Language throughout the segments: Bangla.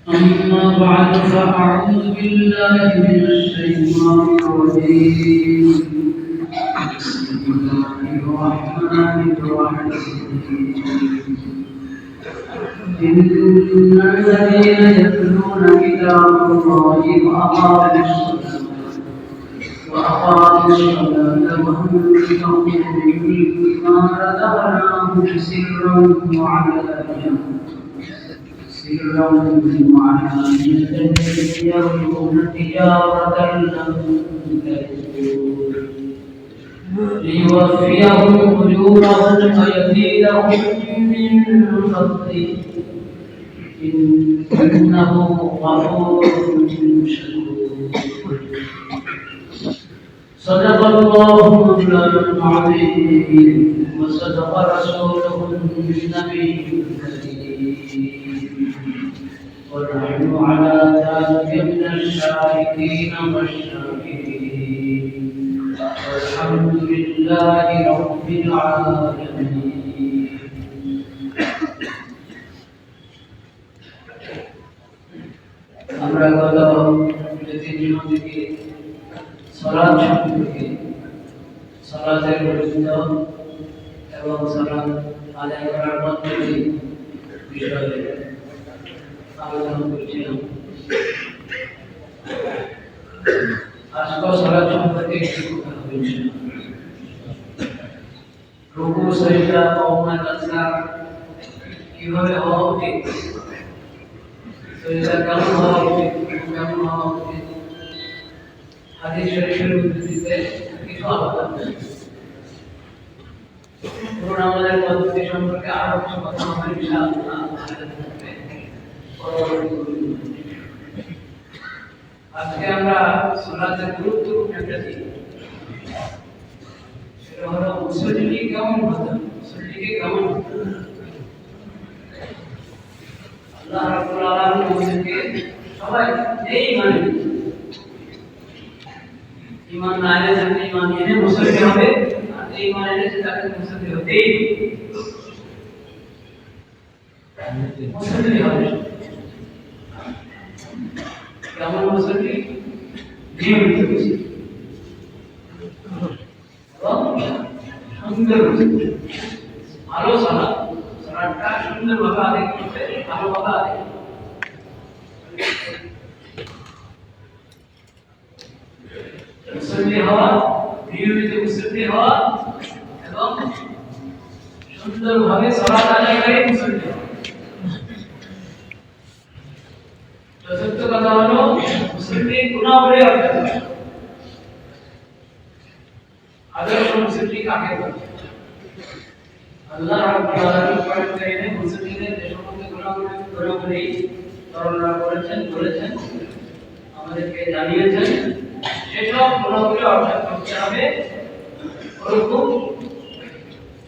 أما بعد فأعوذ بالله من الشيطان الرجيم بسم الله الرحمن الرحيم إن الذين يتلون كتاب الله وأقاموا الصلاة وأنفقوا مما رزقناهم سرا وعلانية يرجون تجارة لن تبور ليوفيهم أجورهم ويزيدهم من فضله إنه غفور شكور. صدق الله مولانا العظيم وصدق رسوله النبي الكريم ونحن على ذلك من الشاهدين والشاكرين والحمد لله رب العالمين. আমরা গত তিন থেকে সালাত সম্পর্কে সালাতের গুরুত্ব এবং সালাত আদায় করার পদ্ধতি বিষয়ে আলোচনা করেছিলাম। আজকে সালাত সম্পর্কে কিছু কথা বলছি। রুকু সাজদা কওমা আযকার কিভাবে হওয়া উচিত, সাজদা কেমন হওয়া উচিত, কেমন হওয়া উচিত, হাদিস শরীফের উদ্ধৃতিতে কিছু আলোচনা করেছি। পুরো আমাদের পদ্ধতি সম্পর্কে আরো কিছু কথা আমরা ইনশাআল্লাহ আজকে আমরা সালাতের গুরুত্বপূর্ণ একটা দিক, সেটা হলো মুসল্লি কেমন হতে হবে, মুসল্লিকে কেমন হতে হবে। আল্লাহ রাব্বুল আলামিন আমাদেরকে সবাই এই মানে ঈমান না এনে যাতে ঈমান এনে মুসল্লি হবে, আর এই ঈমান এনে যাতে মুসল্লি হতেই মুসল্লি হবে। কেমন মুসল্লি? নিয়মিত মুসল্লি, সুন্দর মুসল্লি, ভালো সালাত, সালাতটা সুন্দরভাবে আদায় করতে, ভালোভাবে আদায় করতে। মুসল্লি হওয়া, নিয়মিত মুসল্লি হওয়া এবং সুন্দরভাবে সালাত আদায়কারী মুসল্লি হওয়া। চতুর্থ কথা হলো মুসল্লি গুনাহগারে অর্জন করা। আদর্শ মুসল্লি কাকে বলে? আল্লাহ রাব্বুল আলামিন কোরআন কারীমে মুসল্লিদের যে সমস্ত গুনাহগুলি বর্ণনা করেছেন, বলেছেন, আমাদেরকে জানিয়েছেন, সেসব গুণাবলী অর্জন করতে হবে ওরকম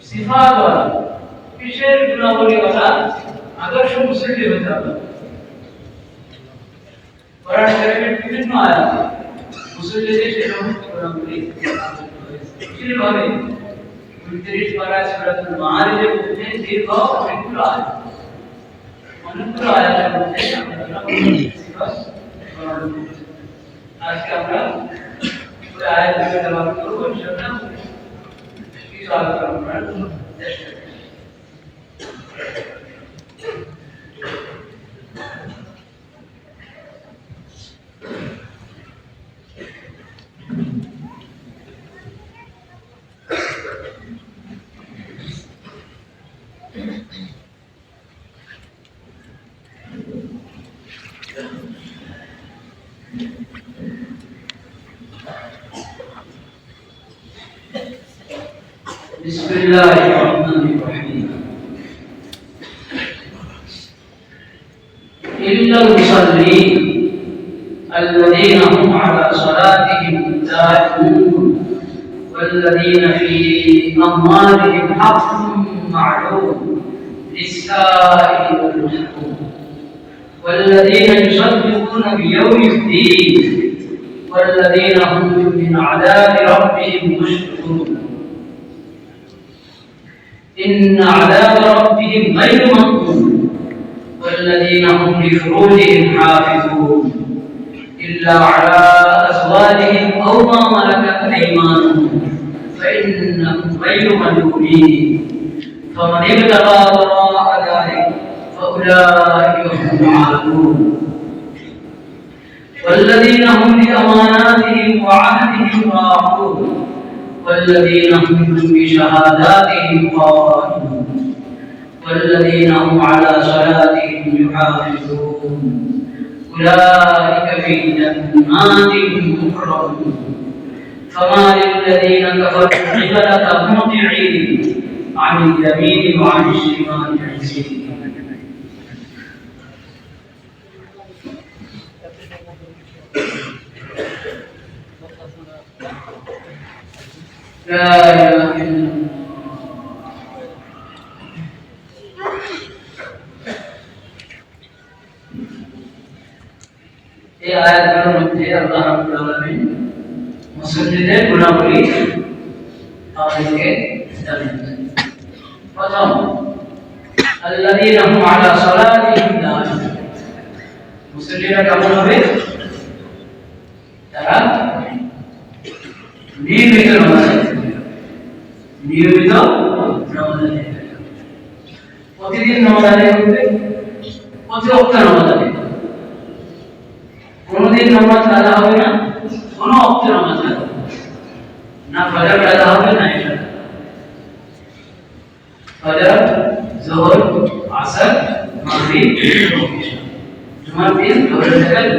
সিফাতওয়ালা, বিশেষ গুণাবলীওয়ালা আদর্শ মুসল্লি হতে হবে। কোরআন কারীমের বিভিন্ন আয়াতে মুসল্লিদের সেই সমস্ত গুণাবলী বিশেষভাবে 29 পারায় সূরাতুল মাআরিজের মধ্যে দীর্ঘ অনেকগুলো আয়াত, অনেকগুলো আয়াতের মধ্যে আজকে আমরা পুরো আয়াতগুলো তেলাওয়াত করব, ইনশাআল্লাহ কিছু আলোচনা করার চেষ্টা করব। بسم الله الرحمن الرحيم. إلا المصلين الذين هم على صلاتهم دائمون والذين في أموالهم حق معلوم للسائل والمحروم والذين يصدقون بيوم الدين والذين هم من عذاب ربهم مشفقون. إن عذاب ربهم غير مأمون والذين هم لفروجهم حافظون إلا على أزواجهم أو ما ملكت أيمانهم فإنهم غير ملومين فمن ابتغى وراء ذلك فأولئك هم العادون والذين هم لأماناتهم وعهدهم راعون والذين هم بشهاداتهم قائمون والذين هم على صلاتهم يحافظون أولئك في جنات مكرمون فما للذين كفروا قبلك مهطعين عن اليمين وعن الشمال عزين لا إله إلا الله এই আয়াতগুলোর মধ্যে আল্লাহ রাব্বুল আলামিন মুসলিমদের গুণাবলী আমাদেরকে জানিয়েছেন। প্রথম, আল্লাযীনা হুম আলা সালাতিহিম দাঈমুন। মুসলিমরা কেমন হবে? তারা নিয়মিত নামাজ আদায় প্রতিদিন নামাজ আদায় করবে, প্রতি ওয়াক্ত নামাজ আদায় করবে। কোনদিন নামাজ কাজা হবে না, কোন ওয়াক্তে নামাজ কাজা হবে না। ফজর কাজা হবে না, ইশা, ফজর, যোহর, আসর, মাগরিব, ইশা। জুমার দিন যোহরের জায়গায়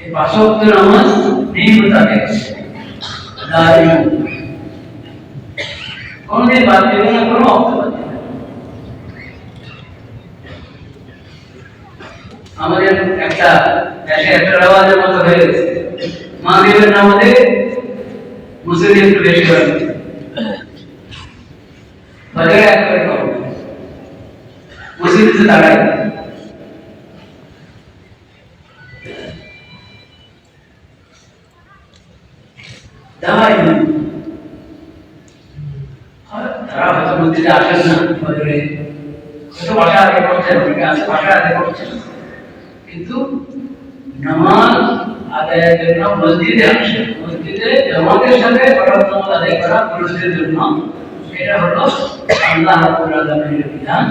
এই পাঁচ ওয়াক্ত নামাজ নিয়মিত আদায় করবে। কোনদিন বাদ দেবে না, কোনো ওয়াক্ত বাদ দেবে না। আমাদের একটা দেশে একটা রেওয়াজের মতো হয়ে গেছে, মাগরিবের নামাজে মুসলিম একটু বেশি হয়, ফজরে একবারে কম, মুসলিম দাঁড়ায়। তারা হয়তো মসজিদে আসেন না, ফজরে হয়তো বাসা আদায় করছেন, অনেকে আছে বাসা আদায় করছেন, কিন্তু নামাজ আদায়ের জন্য মসজিদে আসে, মসজিদে জামাতের সাথে ফরজ নামাজ আদায় করা পুরুষদের জন্য। এটা হলো আল্লাহ রাব্বুল আলামিনের বিধান।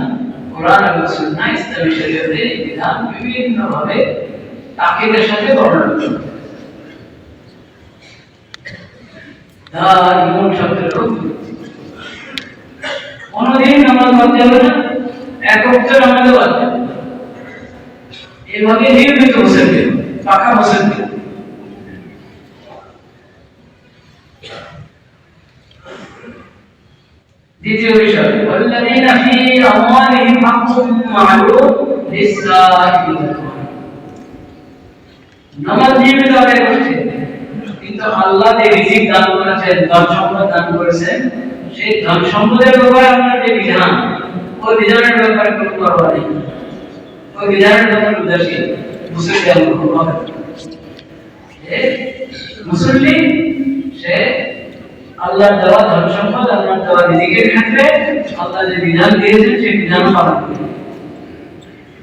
কোরআন এবং সুন্নাহ ইসলামী শরীয়তে এই বিধান বিভিন্ন ভাবে তাকিদের সাথে বর্ণনা করা। দাঈমুন শব্দের অর্থ কোনদিন নামাজ বাদ যাবে না, এক ওয়াক্ত নামাজ বাদ যাবে না। এভাবে নিয়মিত মুসলিম, পাকা মুসলিম। দ্বিতীয় বিষয়, ওয়াল্লাযীনা ফী আমওয়ালিহিম হাক্কুম মা'লুম লিস-সাইলিল নামাজ নিয়মিত আদায় করছে, কিন্তু আল্লাহ যে রিজিক দান করেছেন, ধন সম্পদ দান করেছেন, সেই ধন সম্পদের ব্যাপারে আপনার যে বিধান, ওই বিধানের ব্যাপারে কোনো পরোয়া নেই, ওই বিধানের ব্যাপারে উদাসীন। মুসলিম সে আল্লাহর দেওয়া ধন সম্পদ, আল্লাহর দেওয়া রিজিকের ক্ষেত্রে আল্লাহ যে বিধান দিয়েছেন সেই বিধান পালন করে।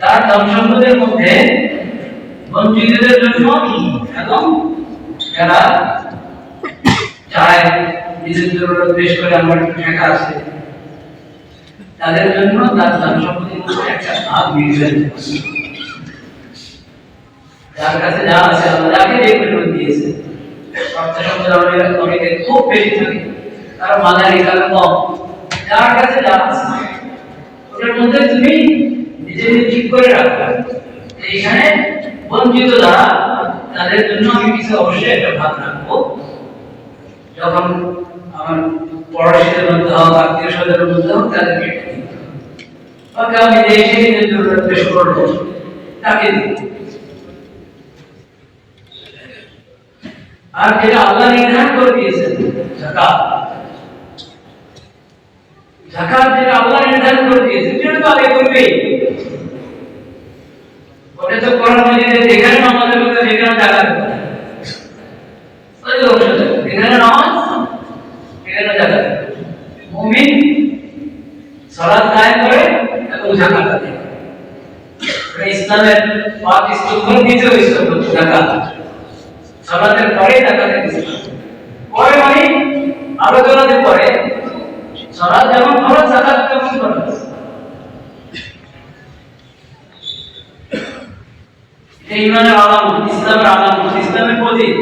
তার ধন সম্পদের মধ্যে বঞ্চিতদের জন্য এবং যারা চায় নিজের জরুরত পেশ করে আমার টাকা আছে, তাদের জন্য তার ধন সম্পদের মধ্যে একটা ভাগ নির্ধারিত করছে। যার কাছে যা আছে, আল্লাহ যাকে যে পরিমাণ দিয়েছে, অর্থ সম্পদ অনেকের খুব বেশি থাকে, কারো মাঝারি, কারো কম, যার কাছে যা আছে ওটার মধ্যে তুমি নিজে ঠিক করে রাখবে। এইখানে বঞ্চিত যারা, তাদের জন্য আমি কিছু অবশ্যই একটা ভাগ রাখবো। যখন আমার পড়াশোনার মধ্যে হোক, আত্মীয় স্বজনের মধ্যে হোক, তাদেরকে আমি দেশে নিজের জরুরত পেশ করবো, তাকে দিব। আর যেটা আল্লাহ নির্ধারণ করে দিয়েছেন, যাকাত, যাকাত যেটা আল্লাহ নির্ধারণ করে দিয়েছেন, সেটা তো আদায় করবেই। ওটা তো কোরআন মাজিদে যেখানে নামাজের কথা, যেখানে যাকাত কথা, ওই যে অংশ থাকে, যেখানে নামাজ সেখানে যাকাত। মুমিন সালাত কায়েম করে জাকাত আদায় করে। ইসলামের পাঁচ স্তম্ভের দ্বিতীয় স্তম্ভ জাকাত। সালাতের পরে জাকাতের ইসলাম পরে মানে আলোচনাতে পরে সালাত যেমন ফরজ জাকাত তেমন ফরজ। ইমানের আলামত, ইসলামের আলামত, ইসলামের প্রতীক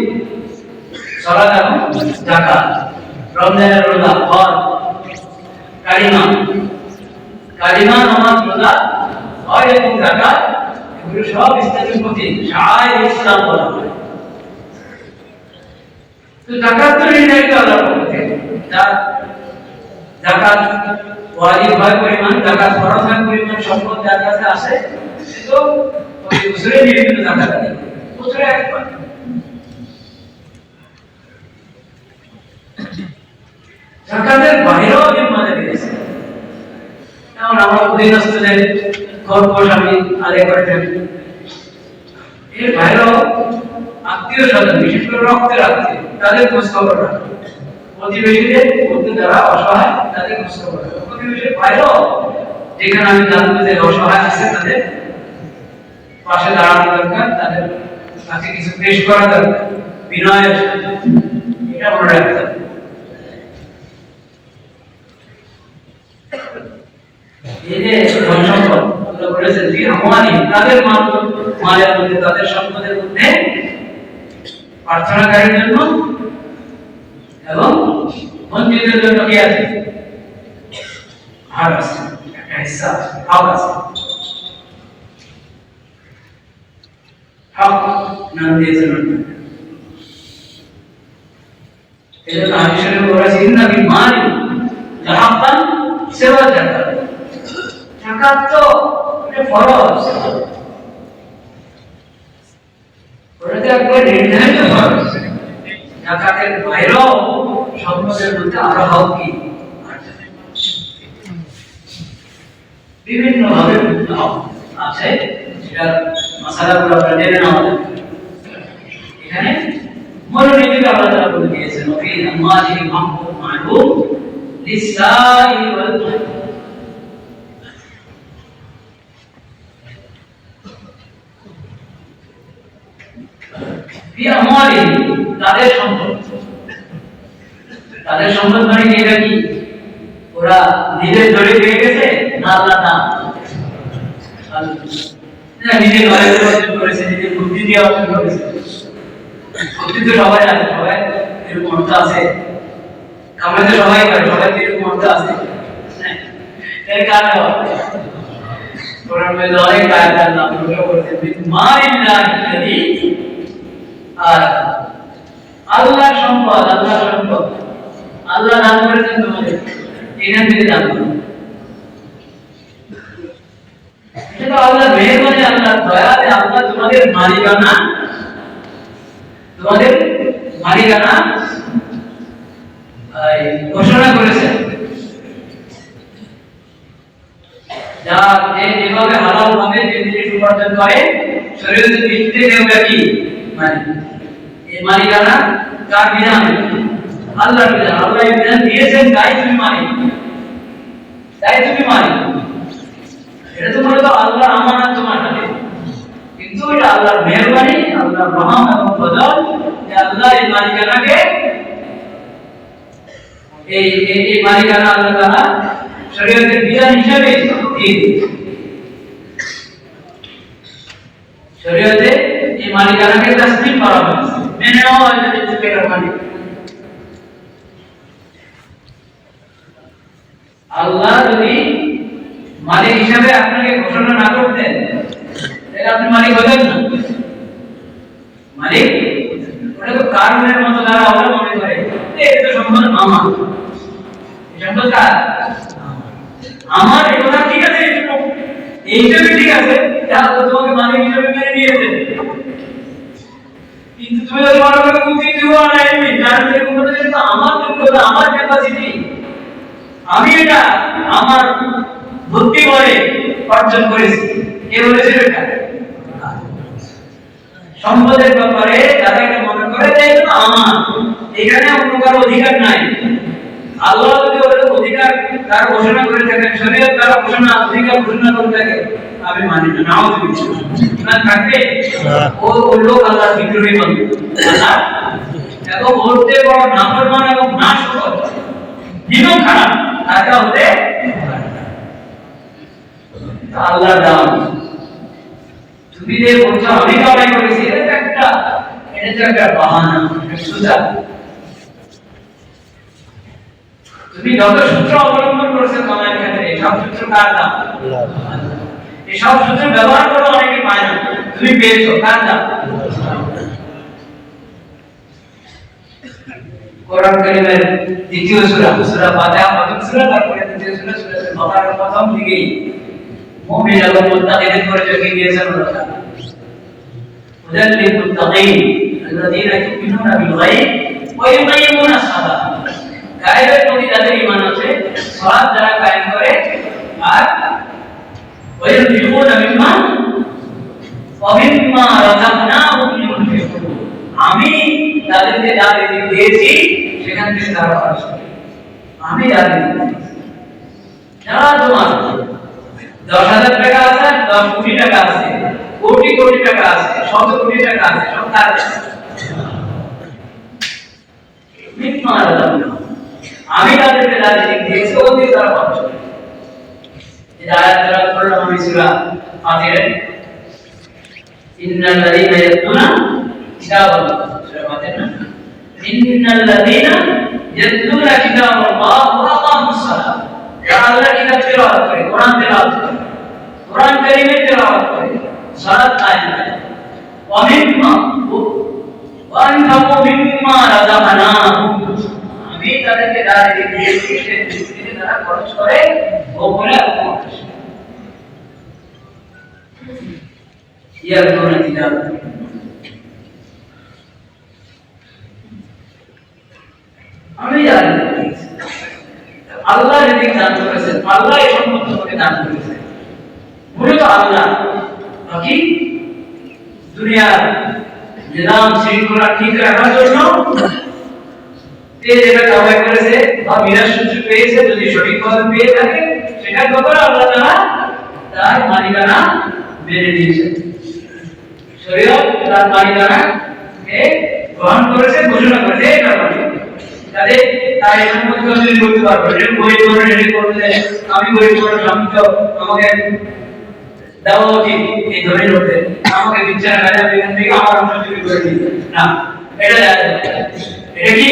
সালাত এবং যাকাত। রমজানের রোজা, হজ, কালিমা, কালিমা, নামাজ, রোজা, হজ এবং যাকাত এগুলো সব ইসলামের প্রতীক, শাআইর ইসলাম বলা হয়। তো যাকাত তো নির্ধারিত আল্লাহর পক্ষ থেকে, যাকাত ওয়াজিব হয় পরিমাণ, যাকাত ফরজ হয় পরিমাণ সম্পদ যার কাছে আসে সে তো প্রতি বছরে নিয়মিত যাকাত দেয়, বছরে একবার। যাকাতের বাইরেও জিম্মাদারি দিয়েছে, যেমন আমরা অধীনস্থদের খরচ আমি আদায় করে থাকি। এর বাইরেও আত্মীয় স্বজন, বিশেষ করে রক্তের আত্মীয়, তাদের খোঁজ খবর রাখা, প্রতিবেশীদের মধ্যে যারা অসহায় তাদের খোঁজ খবর রাখা। প্রতিবেশীর বাইরেও যেখানে আমি জানবো যে অসহায় আছে তাদের পাশে দাঁড়ানো দরকার, তাদের কাছে কিছু পেশ করা দরকার বিনয়ের সাথে, এটা মনে রাখতে হবে। এই যে ধন সম্পদ আল্লাহ বলেছেন যে আমানি, তাদের মালের মধ্যে, তাদের সম্পদের মধ্যে প্রার্থনাকারীর জন্য এবং বঞ্চিতের জন্য কি আছে? ভাগ আছে, একটা হিস্সা আছে, হক আছে। হক নাম দিয়েছেন এই জন্য হাদিসে বলেছে ইন্না বিল মালি লাহাক্কান সিওয়া যাকাত। যাকাত তো এটা ফরজ, ওটা একবার নির্ধারিত ফরজ। যাকাতের বাইরেও সম্পদের মধ্যে আরো হক কি বিভিন্ন ভাবে আছে, সেটা মাসালাগুলো আমরা জেনে নেওয়া দরকার। এখানে মনোনীত আল্লাহ তাআলা বলে দিয়েছেন ওফি আমালিহিম হাক্কুন মা'লুম লিসাইল ওয়াল মাহরুম। ফি আমালিহিম, তাদের সম্পদ, তাদের সম্পদ মানে কি? এটা কি ওরা নিজের জড়ে পেয়ে গেছে না আল্লাহ দান? নিজের ঘরে অর্জন করেছে, নিজের বুদ্ধি দিয়ে অর্জন করেছে। বুদ্ধি তো সবাই আছে, সবাই এরকম অর্থ আছে, কামাইতে সবাই পারে, সবাই এরকম অর্থ আছে। এর কারণ কোরআন মধ্যে অনেক আয়াত আল্লাহ প্রকাশ করেছে বিমাইল্লাহি আর আল্লাহর সম্পদ, আল্লাহর সম্পদ আল্লাহ দান করেছেন তোমাদের, এখান থেকে দান করো। এটা আল্লাহর মেহেরবানি, আল্লাহর দয়াতে আল্লাহ তোমাদের মালিকানা, তোমাদের মালিকানা ঘোষণা করেছেন। যা যেভাবে হালাল ভাবে যে জিনিস উপার্জন করে শরীয়তের ভিত্তিতে ওটা কি মানে এই মালিকানা কার বিধান? আল্লাহর বিধান। আল্লাহ এই বিধান দিয়েছেন, তাই তুমি মালিক, তাই তুমি মালিক। এটা তো মূলত আল্লাহর আমানত তোমার হাতে, কিন্তু এটা আল্লাহর মেহেরবানি, আল্লাহর রহম এবং ফজল যে আল্লাহ এই মালিকানাকে এই মালিকানা আল্লাহ তাআলা শরীয়তের বিধান হিসেবে দিয়ে দিয়েছে। শরীয়তে এই মালিকানাকে তাসলিম করা হয়েছে, মেনে নেওয়া হয়েছে যে তুমি এর মালিক। আল্লাহ যদি মালিক হিসাবে আপনাকে ঘোষণা না করতেন তাহলে আপনি মালিক হতেন না। মালিক ওটা তো কারণের মতো যারা ওরা মনে করে এটা তো সম্পদ আমার, এই সম্পদ কার? আমার। এই কথা ঠিক আছে, এই হিসেবে ঠিক আছে, তাহলে তোমাকে মালিক হিসেবে মেনে নিয়েছে। কিন্তু তুমি যদি মনে করো বুদ্ধি দিও না, এমনি তার এরকম কথা, কিন্তু আমার যোগ্যতা, আমার ক্যাপাসিটি, আমি এটা আমার বুদ্ধি বলে অর্জন করেছি, কে বলেছে এটা? সম্পদের ব্যাপারে যারা এটা মনে করে যে এটা আমার, এখানে অন্য কারো অধিকার নাই, আল্লাহ যদি ওদের অধিকার তার ঘোষণা করে থাকেন, শরীয়ত তার ঘোষণা অধিকার ঘোষণা করে থাকে, আমি মানি না। নাও না থাকবে ও লোক আল্লাহ বিদ্রোহী বলবে। আল্লাহ এত বলতে বড় নাফরমান এবং নাশকর দিনও খারাপ তাকে হতে আল্লাহ দাম। তুমি যে বলছো আমি কামাই করেছি, এটা একটা বাহানা, সুজা। তুমি যত সূত্র অবলম্বন করেছো কামাইয়ের ক্ষেত্রে, সব সূত্র কার দাম? এই সব সূত্র ব্যবহার করে অনেকে পায় না, তুমি পেয়েছো, কার দাম? কোরআন কারীমের দ্বিতীয় সূরা, সূরা ফাতিহা প্রথম সূরা, তারপরে দ্বিতীয় সূরা, সূরা বাকারার প্রথম দিকেই মুমিন এবং মুত্তাকিদের পরিচয় দিয়েছেন আল্লাহ। হুদাল লিল মুত্তাকিন আল্লাযীনা ইউমিনুনা বিল গায়ব ওয়া ইউকিমুনা আস-সালাহ। গায়বের প্রতি যাদের ঈমান আছে, সালাত যারা কায়েম করে, আর ওয়া ইউনফিকুনা মিম্মা রাযাকনাহুম ইউনফিকুন, আমি তাদেরকে যা রিজিক দিয়েছি সেখান থেকে তারা খরচ করে। আমি যা রিজিক দিয়েছি, যারা তোমার 10,000 টাকা আছে, 10 কোটি টাকা আছে, কোটি কোটি টাকা আছে, শত কোটি টাকা আছে, সব তার মিথ্যা আলাদা। আমি তাদেরকে যা রিজিক দিয়েছি ও দিয়ে তারা খরচ করে। এই আয়াত যারা পড়লাম আমি সূরা ফাতিহা, ইন্নাল লাযীনা ইয়াতলুনা কিতাবাল্লাহ, সূরা ফাতিহা, ইন্নাল লাযীনা ইয়াতলুনা কিতাবাল্লাহ ওয়া আকামুস সালাহ, যারা আল্লাহর কিতাব তেলাওয়াত করে, কোরআন তেলাওয়াত করে, কোরআন কারীমের তেলাওয়াত করে, সালাত কায়েম করে, ওয়া আনফাকু মিম্মা রাযাকনাহুম, আমি তাদেরকে যা রিজিক দিয়েছি সেই রিজিকে তারা খরচ করে, ও বলে ইয়াতলুনা কিতাবাল্লাহ। আমি জানি আল্লাহ রিজিক দান করেছেন, আল্লাহ এই সম্পদ তোমাকে দান করেছেন, মূলত আল্লাহ। বাকি দুনিয়ার নিজাম শৃঙ্খলা ঠিক রাখার জন্য যে যেটা কামাই করেছে বা মিরাজ সূত্র পেয়েছে, যদি সঠিকভাবে পেয়ে থাকে, সেটার ব্যাপারে আল্লাহ তাআলা তার মালিকানা মেনে নিয়েছেন। শরীয়ত তার মালিকানাকে গ্রহণ করেছে, ঘোষণা করেছে, এটা মালিক। তাহলে তার এই সম্পত্তি অর্জন করতে পারবে, গরিব করে রেডি করলে আমি গরিব করে আমি তো আমাকে দেওয়া উচিত, এই ধরনের হতে আমাকে দিচ্ছে না, আমি এখান থেকে আমার অংশ চুরি করে নিই না, এটা যায় না। এটা কি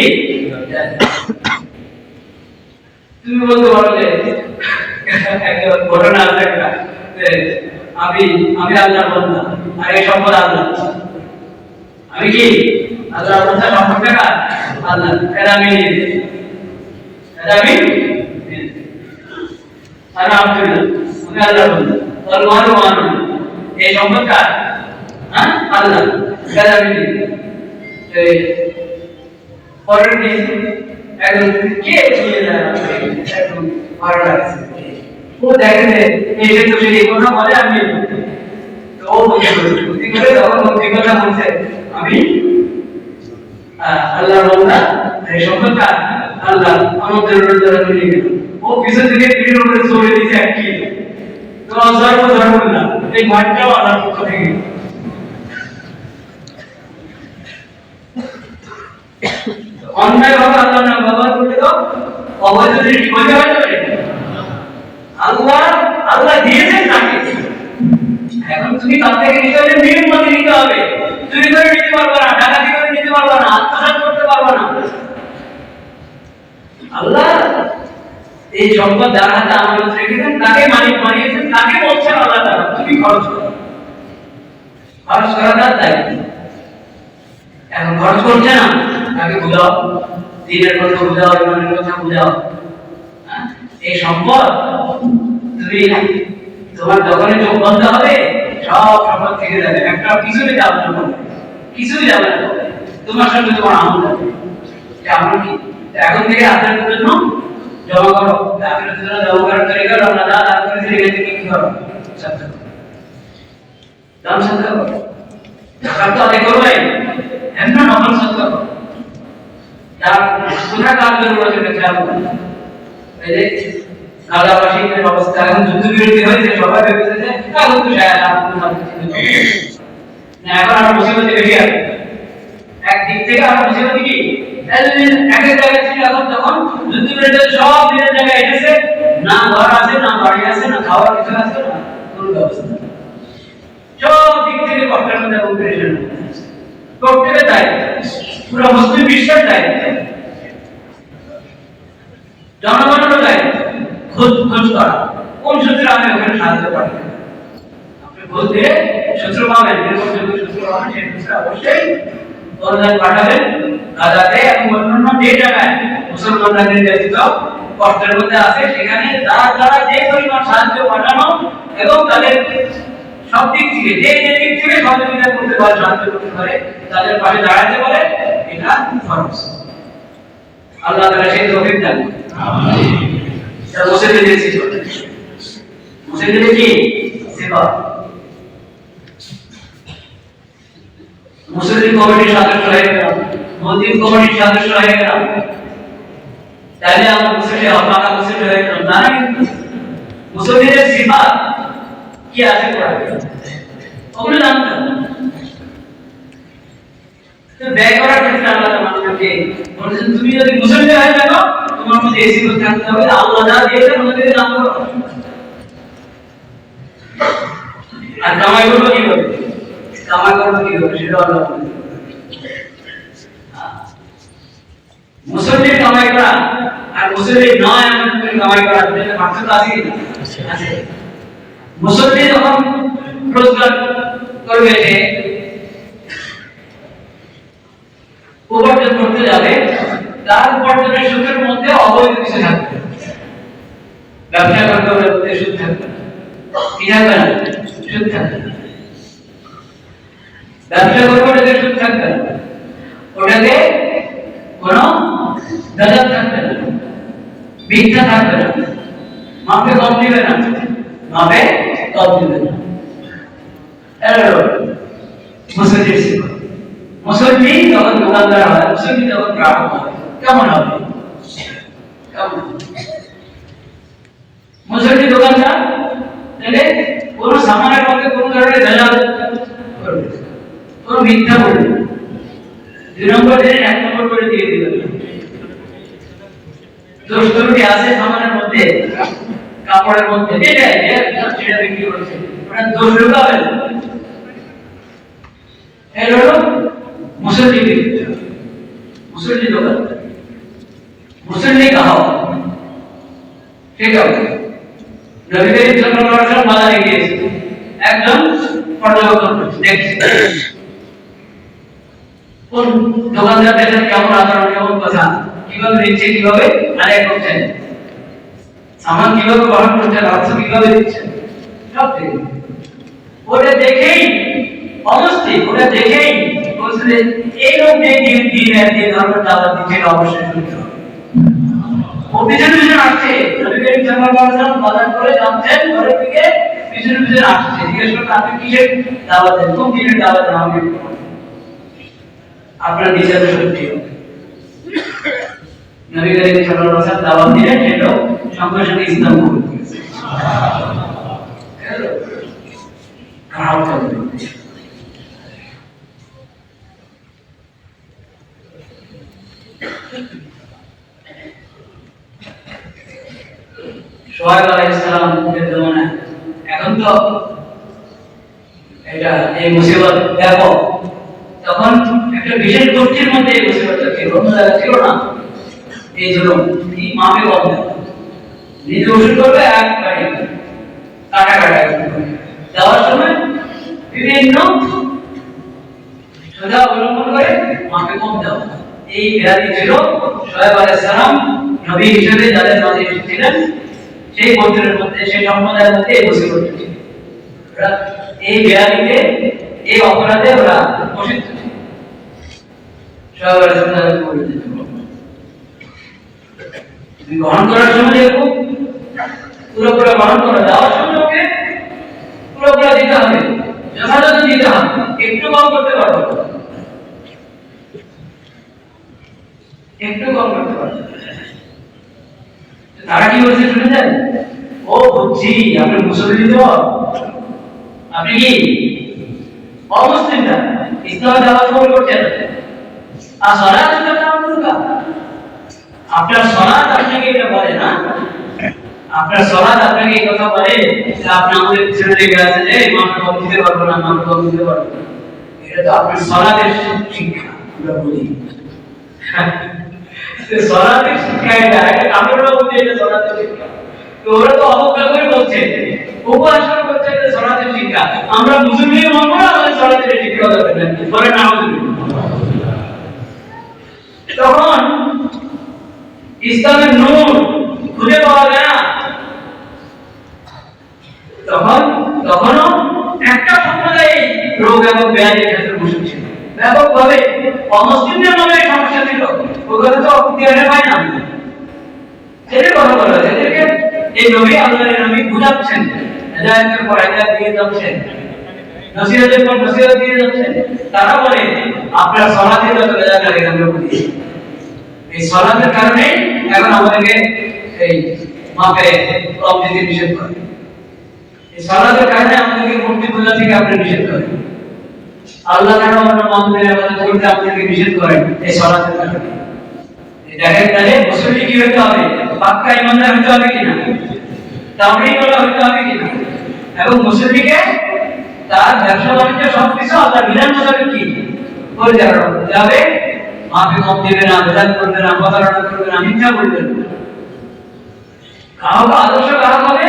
তুমি বলতে পারো যে একটা ঘটনা আছে, একটা আমি আল্লাহর বান্দা আর এই সম্পদ আল্লাহ, আমি কি আল্লাহর বান্দা, সম্পদ টাকা আল্লাহ, এটা আমি আলহামদুলিল্লাহ আমি আল্লাহর বান্দা, তার মানো মানো এই সম্পদ কার? হ্যাঁ, আল্লাহ, এটা আমি পরের দিন একজন কে দিয়ে যায় একদম ভালো লাগছে, ও দেখেন এসে তো সেই কথা বলে, আমি তো ও বুদ্ধি করে তখন বুদ্ধি কথা বলছে, আমি আল্লাহর বান্দা, এই সম্পদটা আল্লাহ আমাদের দ্বারা নিয়ে গেল। ও পিছন থেকে পিঠের উপরে চড়ে দিয়েছে এক কি, তো ধর্ম না, এই ঘরটাও আল্লাহর পক্ষ থেকে। অন্যায় ভাবে আল্লাহর নাম ব্যবহার করলে তো অবৈধ জিনিস বৈধ হয়ে যাবে। আল্লাহ দিয়েছেন তাকে, এখন তুমি তার থেকে নিতে হলে নিয়ম মতে নিতে হবে। চুরি করে নিতে পারবে না, ডাকাতি করে নিতে পারবে না, আত্মসাৎ করতে পারবে না। আল্লাহ এই সম্পদ যার হাতে আমানত রেখেছেন, তাকে মালিক বানিয়েছেন, তাকে বলছেন আল্লাহ তাআলা তুমি খরচ করো, খরচ করা তার দায়িত্ব। এখন খরচ করছে না, তাকে বুঝাও, দিনের কথা বুঝাও, ইমানের কথা বুঝাও। এই সম্পদ তুমি তোমার দোকানে চোখ বন্ধ হবে, সব সম্পদ থেকে যাবে, একটা কিছুই যাবে না, কিছুই যাবে না, তোমার সঙ্গে তোমার আমল যাবে। আমল কি? এখন থেকে আখেরাতের জন্য জমা করো, আখেরাতের জন্য জমা করার তরিকা আমরা যা দান করে সেটা থেকে কি করো? সাদকা করো, দান সাদকা করো, জাকাত তো আদায় করবে, এমন নফল সাদকা করো, যার কোথা কাজ জরুরত আছে খেয়াল করো। এই যে কালাবাসীদের অবস্থা এখন যুদ্ধবিরতি হয়েছে, সবাই ভেবেছে যে এখন তো এখন আর মুসিবতে বেশি আছে। একদিক থেকে আর মুসিবত কি এক এক জায়গায় ছিল, এখন তখন যুদ্ধবিরতি সব দিনের জায়গায় এসেছে, না ঘর আছে, না বাড়ি আছে, না খাওয়ার কিছু আছে, না কোনো ব্যবস্থা, সব দিক থেকে কষ্টের মধ্যে কম্পিটিশন প্রত্যেকের দায়িত্ব, পুরো মুসলিম বিশ্বের দায়িত্ব, জনগণেরও দায়িত্ব খোঁজ করা কোন সূত্রে আমি ওখানে সাহায্য পারি। আপনি খোঁজ দিয়ে সূত্র পাবেন, নির্ভরযোগ্য সূত্র পাবেন, সেই সূত্রে অবশ্যই অনুদান পাঠাবেন গাজাতে এবং অন্যান্য যে জায়গায় মুসলমানরা নির্যাতিত কষ্টের মধ্যে আছে সেখানে যারা যে পরিমাণ সাহায্য পাঠানো এবং তাদের সব দিক থেকে যে দিক থেকে সহযোগিতা করতে পারে, সাহায্য করতে পারে, তাদের পাশে দাঁড়াতে পারে, এটা ফরজ। আল্লাহ তাআলা সেই তৌফিক দান করুন। আমিন। এটা মুসলিমদের সিফা, মুসলিমদের কি সিফা। মুসলিম কমিটির সদস্য হয়ে গেলাম, মুসলিম কমিটির সদস্য হয়ে গেলাম, তাহলে আমরা মুসলিম পাকা মুসলিম হয়ে গেলাম না। মুসলিমদের সিফা কি আছে কোরআনে, ওগুলো জানতে হবে। তো ব্যয় করার ক্ষেত্রে আল্লাহ আমাদেরকে বলেছেন, তুমি যদি মুসলিম হয়ে যাও তোমার মধ্যে এই সিফা থাকতে হবে, আল্লাহ যা দিয়েছেন ওদের নাম করো। আর কামাই করবো কি করে, কামাই করবো কি করে সেটা আল্লাহ বলেছেন। মুসলিম কামাই করা আর মুসলিম নয় এমন কামাই করার মধ্যে পার্থক্য আছে কি না? আছে। মুসলিম যখন রোজগার করবে, যে উপার্জন করতে যাবে, তার উপার্জনের সুদের মধ্যে অবৈধ কিছু থাকবে, ব্যবসা করতে হলে ওদের সুদ থাকবে, কি থাকবে না? সুদ থাকবে। ব্যবসা করবে ওটাতে সুদ থাকবে না, ওটাতে কোনো দাদা থাকবে না, মিথ্যা থাকবে না, মাপে কম দিবে না, মাপে কম দিবে না। মুসলিম সিফা। মুসলিম যখন দোকানদার হয়, মুসলিম যখন গ্রাহক হয়, কেমন হবে? মুসলিম দোকানদার তাহলে কোন সামানের মধ্যে কোন ধরনের ভেজাল করবে, কোন মিথ্যা বলবে, 2 নম্বর দিনে 1 নম্বর করে দিয়ে দিবে। দোষ ত্রুটি আছে সামানের মধ্যে, কাপড়ের মধ্যে, সেটা বিক্রি করছে, ওটা দোষ ঢুকাবে না। এর হলো মুসলিম মুসলিম দোকান, মুসলিম গ্রাহক। ঠিক আছে, নবী করিম সাল্লাল্লাহু আলাইহি ওয়াসাল্লাম বাজারে গিয়েছে, একজন পর্যবেক্ষণ করছে, দেখছে কোন দোকানদারদের সাথে কেমন আচরণ, কেমন কথা, কিভাবে দিচ্ছে, কিভাবে আদায় করছেন, সামান কিভাবে গ্রহণ করছেন, অর্থ কিভাবে দিচ্ছেন, সব ঠিক। ওটা দেখেই অবশ্যই, ওটা দেখেই বলছে এই লোক যে দিন ধর্মের দাওয়াত দিচ্ছে অবশ্যই শুনতে হবে। ও পিছনে পিছনে আসছে, নবী করিম সাল্লাল্লাহু আলাইহি ওয়াসাল্লাম বাজার করে যাচ্ছেন, ঘরের দিকে পিছনে পিছনে আসছে, জিজ্ঞেস করতে আপনি কিসের দাওয়াত দেন, কোন দিনের দাওয়াত দেন, আমাকে আপনার বিচারে সত্যি হবে। নবী করিম সাল্লাল্লাহু আলাইহি ওয়াসাল্লাম দাওয়াত দিলেন, সেটা সঙ্গে সঙ্গে ইসলাম কবুল করেছে। খারাপ হবে সোহাইব আলাইহিস সালামের জমানায়, এখন তো এটা এই মুসিবত ব্যাপক, তখন একটা বিশেষ গোষ্ঠীর মধ্যে এই মুসিবতটা ছিল, অন্য জায়গায় ছিল না। এই জন্য কি মাপে কম দেয়, নিজে ওষুধ করবে একবারে কাটা কাটা দেওয়ার সময় বিভিন্ন সোজা অবলম্বন করে মাপে কম দেওয়া। এই ব্যাধি ছিল সোহাইব আলাইহিস সালাম নবী হিসেবে যাদের মাঝে এসেছিলেন, সেই গোত্রের মধ্যে, সেই সম্প্রদায়ের মধ্যে এই মুসিবতটা ছিল। এই ব্যাধিতে, এই অপরাধে ওরা প্রসিদ্ধ ছিল। সোহাইব আলাইহিস সালাম গ্রহণ করার সময় এরকম পুরোপুরি গ্রহণ করা, দেওয়ার সময় ওকে পুরোপুরি দিতে হবে, যথাযথ দিতে হবে, একটু কম করতে পারবো, একটু কম করতে পারবো। তারা কি বলছে শুনেছেন? ও বুঝছি আপনি মুসলিম তো, আপনি কি অমুসলিম না, ইসলামের দাওয়াত কবুল করছেন, আর সালাত করুকা আপনার সালাত আপনাকে এটা বলে না, আপনার সালাত আপনাকে এই কথা বলে যে আপনি আমাদের ছেড়ে দিয়ে গেছেন, এই আমরা কম দিতে পারবো না, আমরা কম দিতে পারবো না, এটা তো আপনার সালাতের শিক্ষা আমরা বলি। সালাতের শিক্ষা এটা আমরা বলি এটা সালাতের শিক্ষা, তো ওরা তো অবজ্ঞা করে বলছে, উপহাসন করছে যে সালাতের শিক্ষা, আমরা মুসলিম মানবো না, আমাদের সালাতের শিক্ষা দরকার নেই, বলে না। তখন ইসলামের নূর খুঁজে পাওয়া যায় না, তখনও একটা সম্প্রদায় রোগ এবং ব্যাধির ক্ষেত্রে বসে ছিল ব্যাপকভাবে, অমুসলিমদের মধ্যে সমস্যা ছিল, ওখানে তো অক্তিয়ারে পায় না, এদের কথা বলা হয়, এদেরকে এই নবী আল্লাহর নবী বুঝাচ্ছেন, হেদায়েতের পর হেদায়েত দিয়ে যাচ্ছেন, নসিহতের পর নসিহত দিয়ে যাচ্ছেন। তারা বলে আপনার সালাতে যত বেজার লাগে আমরা বুঝি, এই সালাতের কারণে এখন আমাদেরকে এই মাপে কম দিতে নিষেধ করে, এই সালাতের কারণে আমাদেরকে মূর্তি পূজা থেকে আপনি নিষেধ করেন, আল্লাহ তাআলা আমরা মানতে ইবাদত করতে আপনাদেরকে নিষেধ করেন এই সালাতের কারণে। দেখেন তাহলে মুসলিম কি হতে হবে, পাক্কা ইমানদার হতে হবে কিনা, তাওহীদ ওয়ালা হতে হবে কিনা, এবং মুসলিমকে তার ব্যবসা বাণিজ্য সবকিছু আল্লাহর বিধান মোতাবেক কি পরিচালনা করতে হবে, মাফি কম দিবে না, বেদাত করবে না, প্রতারণা করবে না, মিথ্যা বলবে না। কাউকে আদর্শ কারা হবে,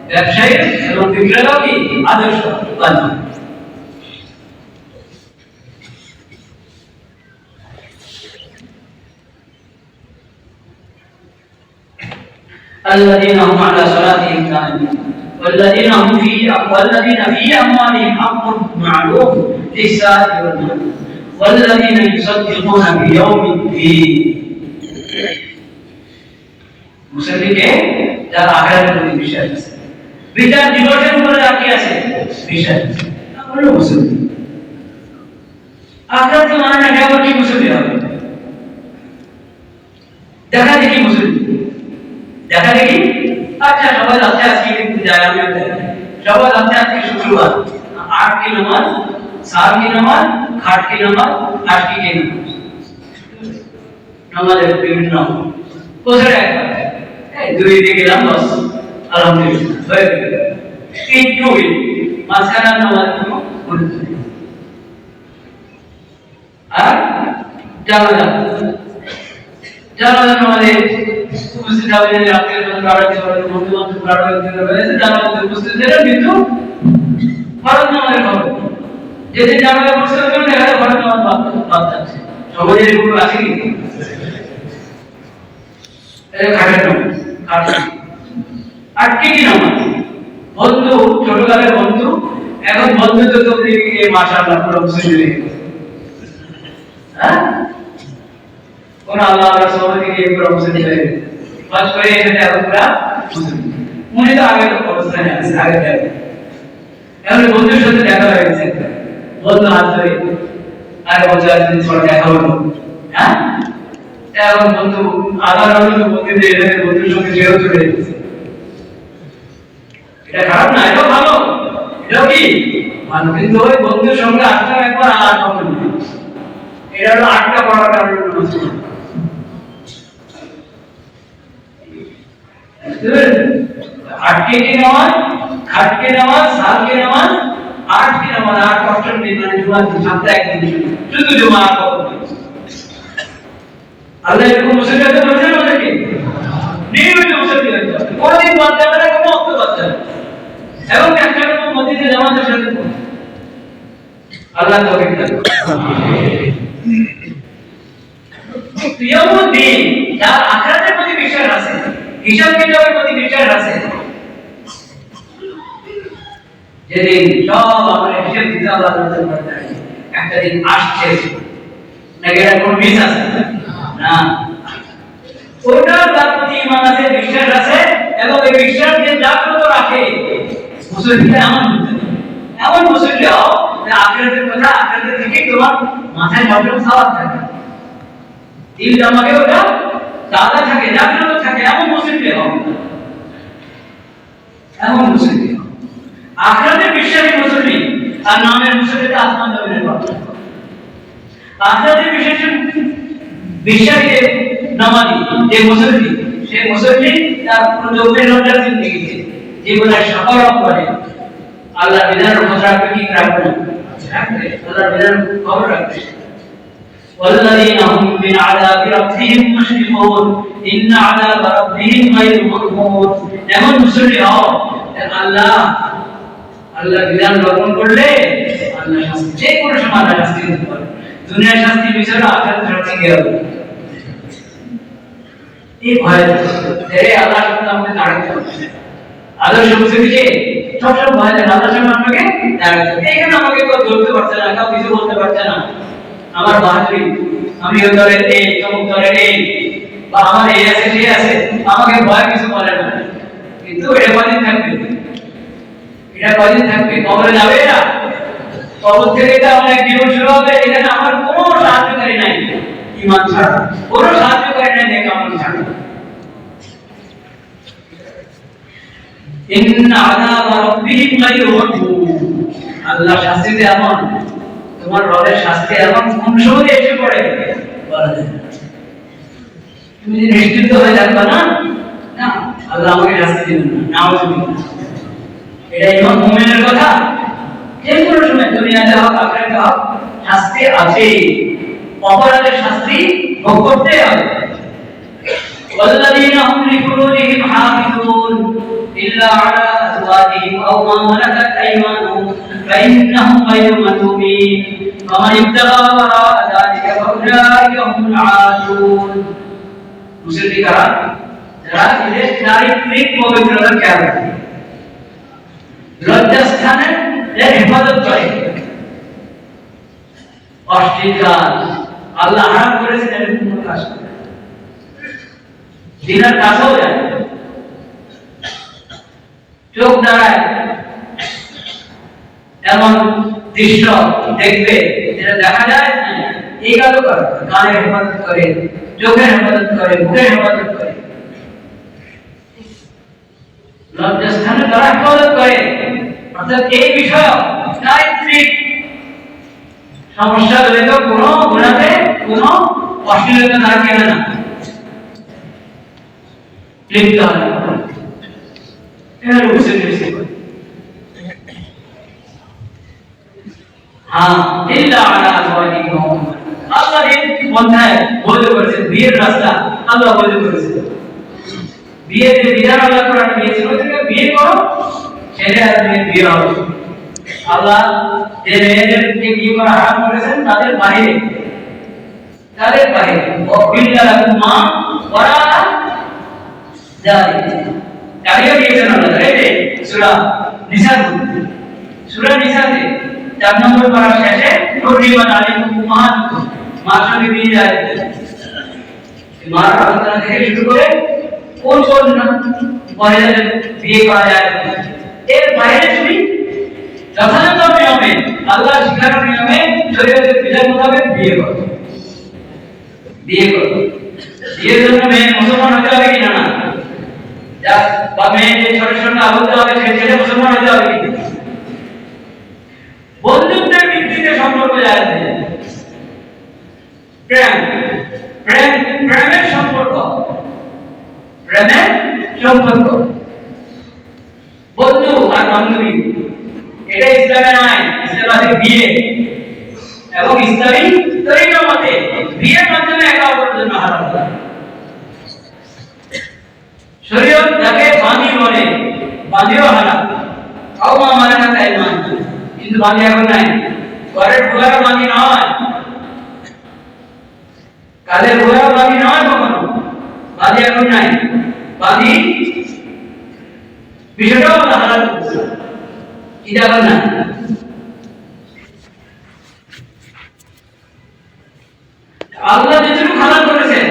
ব্যবসায়ী এবং বিক্রেতাও কি আদর্শ বান্ধব। الذين هم على صلاتهم دائمون والذين في أموالهم حق معلوم للسائل والمحروم والذين يصدقون بيوم الدين। মুসলিমকে যার আখিরাতের প্রতি বিশ্বাস আছে, বিচার দিবসের উপরে রাখি আছে বিশ্বাস, তাহলে মুসলিম। আখিরাত মানে না কেবল কি মুসলিম হবে, দেখা দেখি মুসলিম, দেখা দেখি আচ্ছা সবাই যাচ্ছে আজকে একটু যায়, আমি সবাই যাচ্ছে আজকে শুক্রবার, 8 কি নামাজ, 7 কি নামাজ, 8 কি নামাজ, 8 কি নামাজ, নামাজের বিভিন্ন বছরে একবার এই দুই দিকে গেলাম বাস আলহামদুলিল্লাহ হয়ে গেল, একটু মাঝখানে নামাজ কোনো গুরুত্ব নেই। আর জানাজা নামাজে উপস্থিত হবে, আত্মীয় স্বজন কারো বন্ধু বান্ধব কারো রয়েছে জানাজাতে উপস্থিত, সেটা কিন্তু ফরজ নামাজের খবর, যেদিন জানাজা পড়ছে ওই জন্য দেখা যায় ফরজ নামাজ বাদ যাচ্ছে, সমাজের এগুলো আছে কি খাটের নামাজ, আটকে কি নামাজ, বন্ধু ছোটকালের বন্ধু এখন বন্ধুত্ব তো গিয়ে মাশাআল্লাহ পুরো মুসলিম হয়ে গেছে, হ্যাঁ কোন আল্লাহ রাসূলকে গিয়ে পুরো মুসলিম হয়ে গেছে, বাস করে এসে এখন পুরো মুসলিম, মনে তো আগে তো অবস্থানে আছে, আগে দেখে এখন বন্ধুর সাথে দেখা হয়ে গেছে, বন্ধু হাত ধরে আরে বলছে আজকে ছোট দেখা হলো, হ্যাঁ এখন বন্ধু আধার বন্ধুদের এখানে বন্ধুর সঙ্গে শেয়ার চলে গেছে, এটা খারাপ না, এটা ভালো, এটা কি ভালো, কিন্তু ওই বন্ধুর সঙ্গে আটটা একবার আর কখনো নেই, এটা হলো আটটা পড়ার কারণে আটকে কি নামাজ, খাটকে নামাজ, সালকে নামাজ, আট কি নামাজ, 8 অষ্টম দিন মানে জুমার দিন, সপ্তাহে একদিন শুধু জুমা আর কত আল্লাহ এরকম মুসলিমদের বলেছেন আমাদেরকে নিয়মিত মুসলিম হতে হবে, কোনদিন বাদ যাবে না, কোনো অক্ত বাদ যাবে, এবং একটা কোনো মসজিদে জামাতের সাথে আল্লাহ তৌফিক দান ইয়াউমুদ্দিন, যার আখিরাতের প্রতি বিশ্বাস আছে, হিসাব কিতাবের প্রতি বিশ্বাস আছে, যেদিন সব আমাদের হিসাব দিতে আল্লাহ তাআলা একটা দিন আসছে, নাকি এটা কোনো মিস আছে না, ওটা তার প্রতি ঈমান আছে, বিশ্বাস আছে, এবং এই বিশ্বাসকে জাগ্রত রাখে মুসলিমরা এমন মুসলিম হও যে আখিরাতের কথা, আখিরাতের দিকে তোমার মাথায় সবসময় সাওয়াল থাকে, দিল আমাকে ওটা দাদা থাকে, জাগ্রত থাকে, এমন মুসলিম হও। এমন মুসলিম আখিরাতে বিশ্বাসী মুসলিম আর নামের মুসলিমটা আসমান জমিনের পার্থক্য। আখিরাতে বিশ্বাসী নামাজি যে মুসলিম, সে মুসলিম তার পুরো জমির রোজার জিন্দেগিতে জীবনের সকল করে আল্লাহ বিধানের খবর রাখবে কি রাখবে না, আল্লাহ বিধানের খবর রাখবে। والذين هم من عذاب ربهم مشفقون إن عذاب ربهم غير مأمون। এমন মুসলিম হও আল্লাহ বিধান লঙ্ঘন করলে আল্লাহ শাস্তি যে কোনো সময় আল্লাহ শাস্তি দিতে পারে। দুনিয়ার শাস্তি বিচার আখিরাতের শাস্তি কি হবে? এই ভয় এর আল্লাহ সামনে আমাকে দাঁড়াতে হবে। আদর্শ মুসলিমকে সবসময় ভয় দেয়, আল্লাহ সামনে আমাকে দাঁড়াতে হবে। এখানে আমাকে কেউ ধরতে পারছে না, কেউ কিছু বলতে পারছে না। আমার বাহাদুরি, আমি ওই দলের এই, তমুক দলের এই, বা আমার এই আছে সে আছে, আমাকে ভয় কিছু বলে না। কিন্তু এটা কদিন থাকবে? এটা কদিন থাকবে? কবরে যাবে না। কবর থেকে তো অনেক জীবন শুরু হবে। এখানে আমার কোনো সাহায্যকারী নাই ঈমান ছাড়া, কোনো সাহায্যকারী নাই নেক আমল ছাড়া। ইন্না আযাব রাব্বিহিম গায়রু মাকবুল। আল্লাহ শাস্তিতে এমন, তোমার রবের শাস্তি এমন কোন সময় এসে পড়ে বলা যায় না। তুমি যে নিশ্চিন্ত হয়ে থাকবে না, না আল্লাহ আমাকে শাস্তি দিবেন না, নাউযুবিল্লাহ। এটা ইমান মুমিনের কথা। যে কোনো সময় দুনিয়াতে হোক আখিরাতে হোক শাস্তি আছে, অপরাধের শাস্তি ভোগ করতে হবে। والذين هم لفروجهم حافظون إلا على أزواجهم أو ما ملكت أيمانهم فإنهم غير ملومين فمن ابتغى وراء ذلك فأولئك هم العادون। মুসলিম কারা? যারা নিজের চারিত্রিক পবিত্রতার খেয়াল রাখে, লজ্জাস্থানের হেফাজত করে, অশ্লীল কাজ আল্লাহ হারাম করেছেন এরকম কোনো কাজ করে, দিনের কাছেও যায়, চোখ দাঁড়ায় এমন দৃশ্য দেখবে যেটা দেখা যায় না, এই কাজও করে, কানের হেফাজত করে, চোখের হেফাজত করে, মুখের হেফাজত করে, লজ্জাস্থানে তারা হেফাজত করে। অর্থাৎ এই বিষয় চারিত্রিক সমস্যা জড়িত কোনো গুণাতে কোনো অশ্লীলতা তারা কেনে না, লিপ্ত হয় না। এটা মুসলিম ইল্লা আলা আজওয়াজিহিম। আল্লাহ এই পন্থায় বৈধ করেছেন, বিয়ের রাস্তা আল্লাহ বৈধ করেছেন। বিয়ের যে বিধান আল্লাহ কোরআনে দিয়েছেন, ওই থেকে বিয়ে করো, ছেলে আর মেয়ে বিয়ে হবে। আল্লাহ যে মেয়েদেরকে বিয়ে করা হারাম করেছেন তাদের বাইরে ওয়াবিল্লা লাকুম মা ওয়ারা যালিক। তারিও দিয়েছেন আল্লাহ। এই সূরা নিসাতে 4 নম্বর পারার শেষে হুররিমাত আলাইকুম উম্মাহাতুকুম, মার সঙ্গে বিয়ে যায়। মার আলোচনা থেকে শুরু করে কোন মহিলাদের বিয়ে করা যায়, এর বাইরে তুমি যথাযথ নিয়মে আল্লাহ শিখানোর নিয়মে শরীয়তের বিধান মোতাবেক বিয়ে করো। বিয়ের জন্য মেয়ে মুসলমান হতে হবে কিনা না, বা মেয়ে যে ছোট আবদ্ধ হবে সে ছেলে মুসলমান হতে হবে কিনা। বন্ধুত্বের ভিত্তিতে সম্পর্ক যায়, প্রেমের সম্পর্ক বন্ধু আর বান্ধবী, এটা ইসলামের আইন, ইসলামের বিয়ে এবং ইসলামী তরিকা মতে বিয়ের মাধ্যমে একে অপরের জন্য হারাম করা। শরীয়ত যাকে বাঁধি বলে, বাঁধিও হারাম। আওমা মালাকাত আইমানুকুম, কিন্তু বাঁধি এখন নাই। ঘরের বুয়ারও বাঁধি নয়, কালের বুয়ারও বাঁধি নয়, কখনো বাঁধি এখন নাই। বাঁধি বিষয়টাও আল্লাহ হালাল করেছে, এটা এখন না। আল্লাহ যেটুকু হালাল করেছেন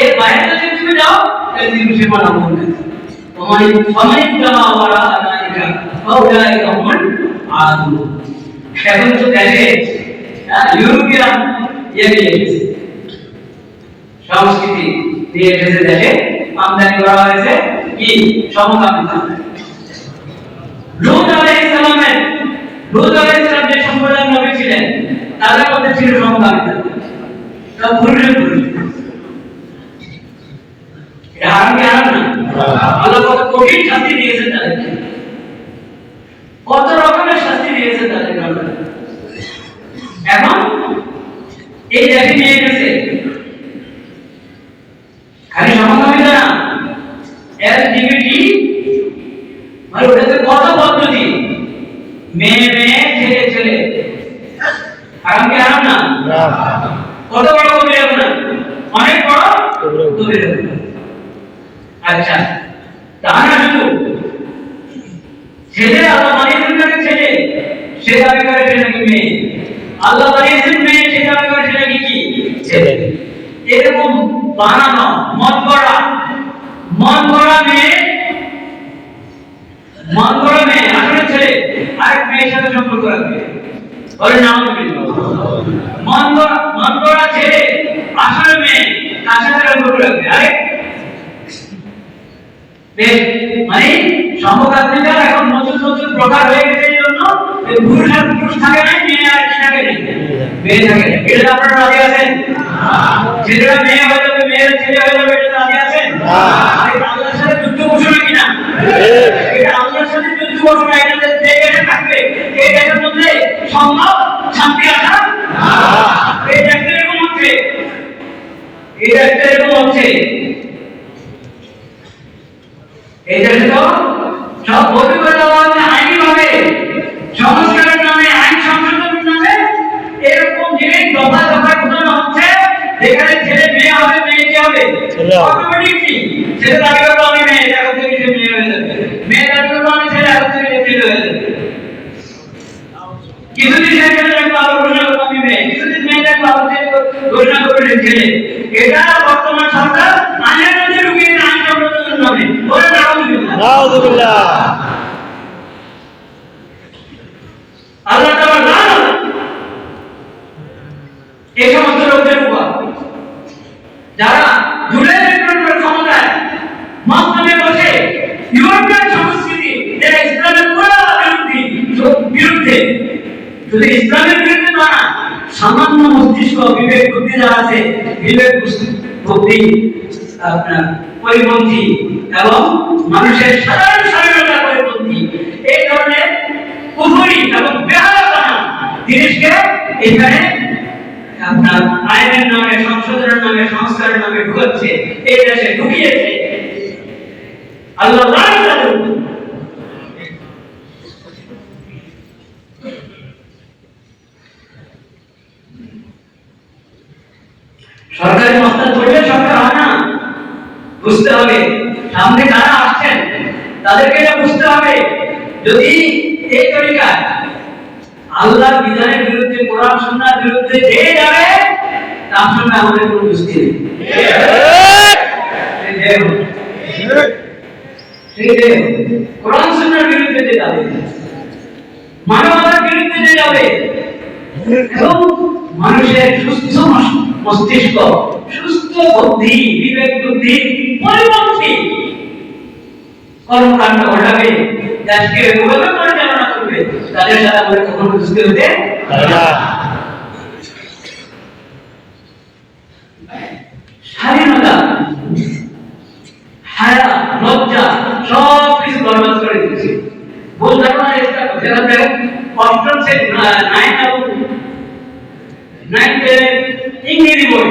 এর বাইরে যদি তুমি যাও তাহলে তুমি সীমানা ভঙ্গ করবে। ফামাইন তামা ওয়ারা যালিকা ফাউলাইকা হুমুল আদুন। এখন তো দেশে ইউরোপিয়ান নিয়ে এসেছে, সংস্কৃতি নিয়ে এসেছে, দেশে আমদানি করা হয়েছে কি সমকামিতা। লূত আলাইহিস সালামের লূত আলাইহিস সালাম যে সম্প্রদায়ের নবী ছিলেন তাদের মধ্যে ছিল সমকামিতা, সব পুরুষে পুরুষ। এটা হারাম কি হারাম না? আল্লাহ কত কঠিন শাস্তি দিয়েছেন তাদেরকে, কত রকমের শাস্তি দিয়েছেন তাদেরকে। এখন এই দেশে নিয়ে গেছে খালি সমকামিতা না, এলজিবিটি মানে ওটাতে কত পদ্ধতি, মেয়ে মেয়ে ছেলে ছেলে, হারাম কি হারাম না? কত বড় কবিরা গুনাহ, অনেক বড় কবিরা গুনাহ। আচ্ছা, তা না শুধু ছেলে আল্লাহ বানিয়েছেন নাকি ছেলে, সে দাবি করে সে নাকি মেয়ে, আল্লাহ বানিয়েছেন মেয়ে, সে দাবি করে সে নাকি কি ছেলে। এরকম বানানো মন করা মেয়ে, মন করা মেয়ে আসলে ছেলে, আরেক মেয়ের সাথে সম্পর্ক রাখবে, বলে না মন করা ছেলে আসলে মেয়ে তার সাথে সম্পর্ক রাখবে, আরেক মানে সমকামিতার এখন নতুন নতুন প্রকার হয়ে গেছে। এই জন্য পুরুষ আর পুরুষ থাকে না, মেয়ে আর কি থাকে না, মেয়ে থাকে না। এটা আপনারা রাজি আছেন? ছেলেরা মেয়ে হয়ে যাবে, মেয়েরা ছেলে হয়ে যাবে, এটা রাজি আছেন? এটা আল্লাহর সাথে যুদ্ধ ঘোষণা কিনা? এটা আল্লাহর সাথে যুদ্ধ ঘোষণা। এটা যে দেশে থাকবে এই দেশের মধ্যে সম্ভব শান্তি আসা? এই দেশটা এরকম হচ্ছে, এই দেশটা এরকম হচ্ছে। এই দেশে তো সব বই করে দেওয়া হচ্ছে আইনি ভাবে, সংস্কারের নামে, আইন সংশোধনের নামে এরকম জিনিস দফা দফা ঘটনা হচ্ছে, যেখানে ছেলে মেয়ে হবে, মেয়ে কি হবে, অটোমেটিকলি ছেলে দাবি করবে আমি মেয়ে, এখন থেকে সে মেয়ে হয়ে যাবে, মেয়ে দাবি করবে আমি ছেলে, এখন থেকে সে ছেলে হয়ে যাবে। কিছুদিন সে ছেলে দেখবো আবার ঘোষণা করবো আমি মেয়ে, কিছুদিন মেয়ে দেখবো আবার ঘোষণা করবে ছেলে। এটা বর্তমান সরকার আইনের মধ্যে ঢুকিয়ে আইন সংশোধনের নামে, বলে নাউযুবিল্লাহ। আল্লাহ তাআলা লানত এই সমস্ত লোকদের উপর যারা জুলাই বিপ্লবের ক্ষমতায় মাধ্যমে বসে ইউরোপিয়ান সংস্কৃতি, যারা ইসলামের পুরো বিরুদ্ধে, শুধু ইসলামের বিরুদ্ধে না, সামান্য মস্তিষ্ক বিবেক বুদ্ধি যারা আছে, বিবেক বুদ্ধি আপনার পরিপন্থী এবং মানুষের সাধারণ স্বাধীনতা পরিপন্থী, এই ধরনের কুফরি এবং বেহায়াপনা জিনিসকে এখানে আপনার আইনের নামে, সংশোধনের নামে, সংস্কারের নামে ঢুকাচ্ছে, এই দেশে ঢুকিয়েছে। আল্লাহ লানত। সরকারি মস্তান করলে সরকার হয় না, বুঝতে হবে সামনে যারা আসছেন তাদেরকে এটা বুঝতে হবে। যদি এই তরিকায় আল্লাহর বিধানের বিরুদ্ধে, কোরআন সুন্নাহর বিরুদ্ধে যে যাবে তার সঙ্গে আমাদের কোনো দোস্তি নেই। কোরআন সুন্নাহর বিরুদ্ধে যে যাবে, মানবতার বিরুদ্ধে যে যাবে, এবং মানুষের সুস্থ মস্তিষ্ক, সুস্থ বুদ্ধি, বিবেক বুদ্ধি পরিপন্থী কর্মকাণ্ড ঘটাবে, দেশকে এভাবে পরিচালনা করবে, তাদের সাথে আমাদের কখনো বুঝতে হতে পারে না। স্বাধীনতা, হায়া, লজ্জা সব কিছু বরবাদ করে দিচ্ছে। ভুল ধারণা এটা যেখানে অষ্টম শ্রেণী, নাইন ইংরেজি বই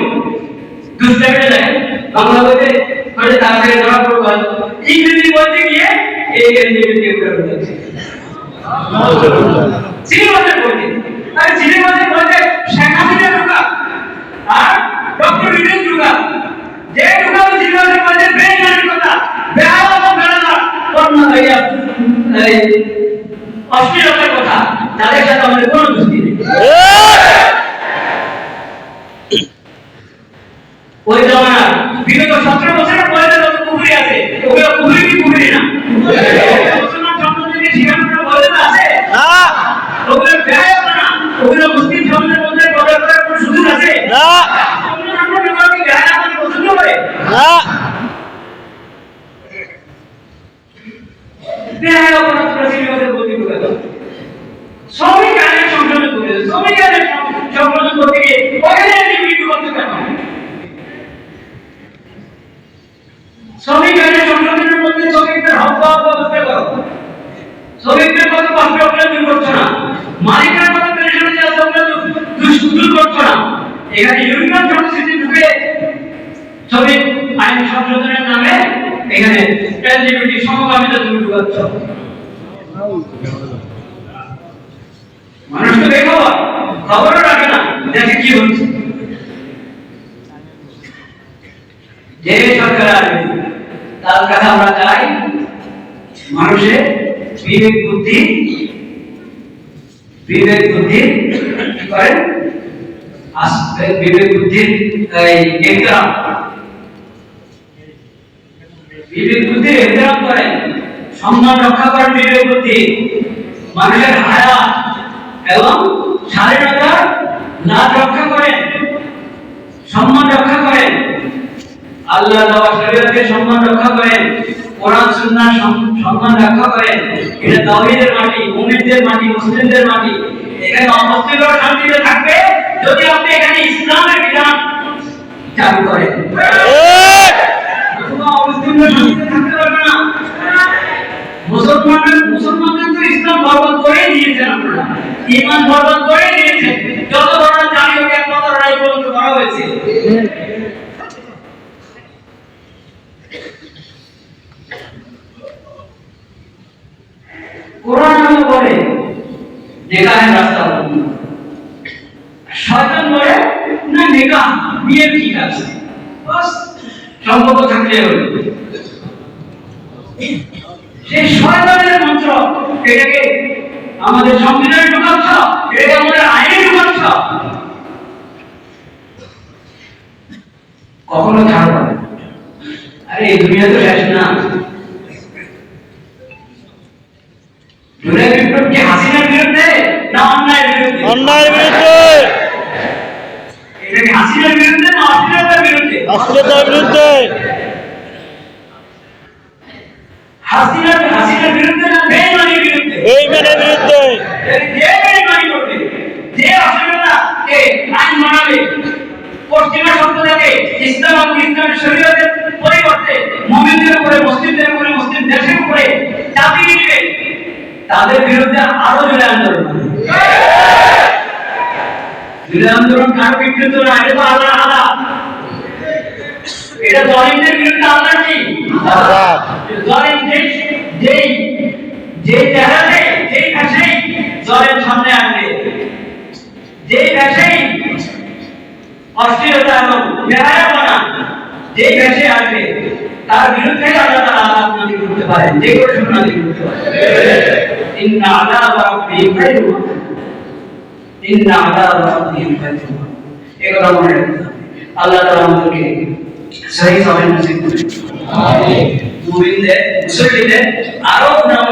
দুষ্টাকে যায়, বাংলা বইতে মানে তাড়াতাড়ি ধরা পড়বে, ইংরেজি বইতে গিয়ে এই এলজিবিটি করে যাচ্ছে সিনেমাতে বইতে। আর সিনেমাতে বইতে শেখ হাসিনা ঢুকা আর ডক্টর ইউনূস ঢুকা, যে ঢুকা সিনেমাতে বইতে বেইমানের কথা, বেহায়া বেড়ানা কন্যা ভাইয়া অশ্লীলতার কথা, তাদের সাথে আমাদের কোনো দোস্তি নেই। ওই জমানার বিগত 17 বছরের পরে যত কুফরি আছে, ওগুলো কুফরি কি কুফরি না? মুসলমান সমাজে শিখানোর বলে আছে না, ওগুলো বেহায়া না, ওগুলো মুসলিম সমাজের মধ্যে প্রচার করার কোনো সুযোগ আছে না। ওগুলো আমরা কি বেহায়া মানে পছন্দ করে না? বেহায়া কোনো প্রশ্নের মধ্যে এখানে ইউনিয়ন সংস্কৃতি ঢুকে শ্রমিক আইন সংশোধনের নামে এখানে এলজিবিটি সমকামিতা তুমি ঢুকাচ্ছ। মানুষ তো বেখবর, খবরও রাখে না দেখে কি হচ্ছে। যে সরকার আসবে তার কাছে আমরা চাই মানুষের বিবেক বুদ্ধি করেন, বিবেক বুদ্ধির এহতেরাম করেন, সম্মান রক্ষা করেন, বিবেক বুদ্ধি মানুষের হায়াত এবং স্বাধীনতা লাভ রক্ষা করেন, সম্মান রক্ষা করেন, আল্লাহ দেওয়া শরীয়তের সম্মান রক্ষা করেন, কোরআন সুন্নাহর সম্মান রক্ষা করেন। এটা তাওহীদের মাটি, মুমিনদের মাটি, মুসলিমদের মাটি। এখানে অমুসলিমরা শান্তিতে থাকবে যদি আপনি এখানে ইসলামের বিধান চালু করেন। অমুসলিমরা শান্তিতে থাকতে পারবে না। মুসলমানদের তো ইসলাম বরবাদ করে দিয়েছেন, আপনারা ঈমান বরবাদ করে দিয়েছেন। যত ধরনের জাতীয় একমাত্র রায় পর্যন্ত করা হয়েছে। কোরআন আমাকে বলে নেকাহের রাস্তা বন্ধ, শয়তান বলে না নেকাহ বিয়ে ঠিক আছে, বাস সম্পর্ক থাকলে হলো। সেই শয়তানের মন্ত্র এটাকে আমাদের সংবিধানে ঢুকাচ্ছ, এটাকে আমাদের আইনে ঢুকাচ্ছ, কখনো ছাড় পাবে। আরে এই দুনিয়া তো শেষ না। জুলাই বিপ্লব কি হাসিনার বিরুদ্ধে না অন্যায়ের বিরুদ্ধে? অন্যায়ের বিরুদ্ধে। এটা কি হাসিনার বিরুদ্ধে না অশ্লীলতার বিরুদ্ধে? অশ্লীলতার বিরুদ্ধে। হাসিনার বিরুদ্ধে না বেঈমানির বিরুদ্ধে? বেঈমানের বিরুদ্ধে। যে বেঈমানি করবে, যে অশ্লীলতাকে আইন বানাবে, পশ্চিমা সভ্যতাকে ইসলাম এবং ইসলামের শরীয়তের পরিবর্তে মুমিনদের উপরে, মুসলিমদের উপরে, মুসলিম দেশের উপরে চাপিয়ে দিবে, তাদের বিরুদ্ধে আরো জুলাই আন্দোলন। জুলাই আন্দোলন কার বিরুদ্ধে না? এটা তো আল্লাহর আযাব। এটা জালিমদের বিরুদ্ধে আল্লাহর কি আযাব। জালিম যেই জায়গাতে যেই ভাষায় জালিম সামনে আসবে, যেই ভাষায় অশ্লীলতা এবং বেহায়াপনা যেই ভাষায় আসবে, তার বিরুদ্ধে আল্লাহ তাআলা আযাব নাযিল করতে পারেন, যে কোনো সময় নাযিল করতে পারেন। ইন্না আযাব রাব্বিহিম গায়রু মা'মুন, ইন্না আযাব রাব্বিহিম গায়রু মা'মুন। এগুলো মনে রাখতে হবে। আল্লাহ তাআলা আমাদেরকে সহি সমাজ নসিব করুন। আমিন। মুমিনদের, মুসলিমদের আরো নামে